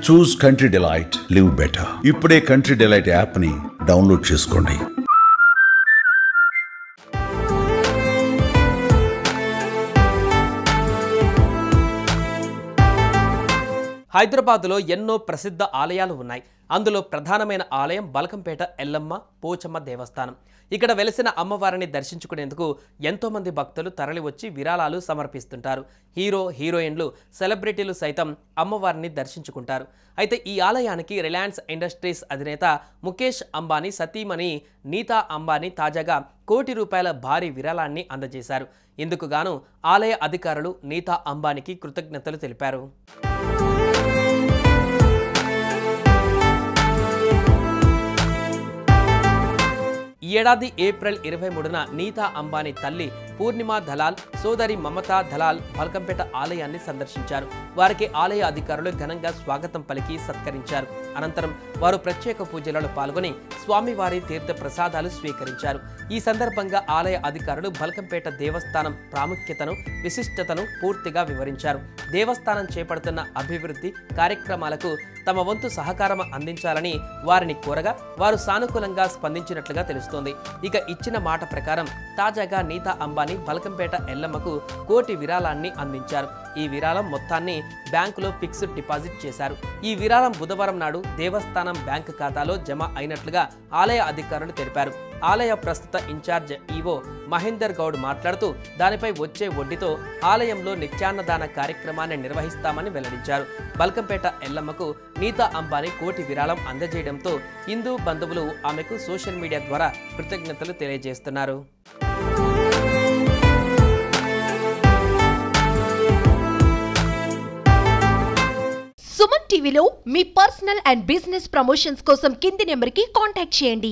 చూస్ country delight, live better. ఇప్పుడే country delight app ని download చేసుకోండి. హైదరాబాద్లో ఎన్నో ప్రసిద్ధ ఆలయాలు ఉన్నాయి. అందులో ప్రధానమైన ఆలయం బల్కంపేట ఎల్లమ్మ పోచమ్మ దేవస్థానం. ఇక్కడ వెలిసిన అమ్మవారిని దర్శించుకునేందుకు ఎంతోమంది భక్తులు తరలివచ్చి విరాళాలు సమర్పిస్తుంటారు. హీరో, హీరోయిన్లు, సెలబ్రిటీలు సైతం అమ్మవారిని దర్శించుకుంటారు. అయితే ఈ ఆలయానికి రిలయన్స్ ఇండస్ట్రీస్ అధినేత ముఖేష్ అంబానీ సతీమణి నీతా అంబానీ తాజాగా ₹1,00,00,000 భారీ విరాళాన్ని అందజేశారు. ఇందుకు గాను ఆలయ అధికారులు నీతా అంబానీకి కృతజ్ఞతలు తెలిపారు. ఈ ఏడాది ఏప్రిల్ 23న నీతా అంబానీ తల్లి పూర్ణిమ దలాల్, సోదరి మమతా దలాల్ బల్కంపేట ఆలయాన్ని సందర్శించారు. వారికి ఆలయ అధికారులు ఘనంగా స్వాగతం పలికి సత్కరించారు. అనంతరం వారు ప్రత్యేక పూజలలో పాల్గొని స్వామివారి తీర్థ ప్రసాదాలు స్వీకరించారు. ఈ సందర్భంగా ఆలయ అధికారులు బల్కంపేట దేవస్థానం ప్రాముఖ్యతను, విశిష్టతను పూర్తిగా వివరించారు. దేవస్థానం చేపడుతున్న అభివృద్ధి కార్యక్రమాలకు తమ వంతు సహకారం అందించాలని వారిని కోరగా వారు సానుకూలంగా స్పందించినట్లుగా తెలుస్తోంది. ఇక ఇచ్చిన మాట ప్రకారం తాజాగా నీతా అంబానీ బల్కంపేట ఎల్లమ్మకు ₹1,00,00,000 విరాళాన్ని అందించారు. ఈ విరాళం మొత్తాన్ని బ్యాంకులో ఫిక్స్డ్ డిపాజిట్ చేశారు. ఈ విరాళం బుధవారం నాడు దేవస్థానం బ్యాంకు ఖాతాలో జమ అయినట్లుగా ఆలయ అధికారులు తెలిపారు. ఆలయ ప్రస్తుత ఇన్ఛార్జ్ ఈవో మహేందర్ గౌడ్ మాట్లాడుతూ దానిపై వచ్చే వడ్డీతో ఆలయంలో నిత్యాన్నదాన కార్యక్రమాన్ని నిర్వహిస్తామని వెల్లడించారు. బల్కంపేట ఎల్లమ్మకు నీతా అంబానీ ₹1,00,00,000 విరాళం అందజేయడంతో హిందూ బంధువులు ఆమెకు సోషల్ మీడియా ద్వారా కృతజ్ఞతలు తెలియజేస్తున్నారు. సుమన్ టీవీలో మీ పర్సనల్ అండ్ బిజినెస్ ప్రమోషన్స్ కోసం కింది నెంబర్కి కాంటాక్ట్ చేయండి.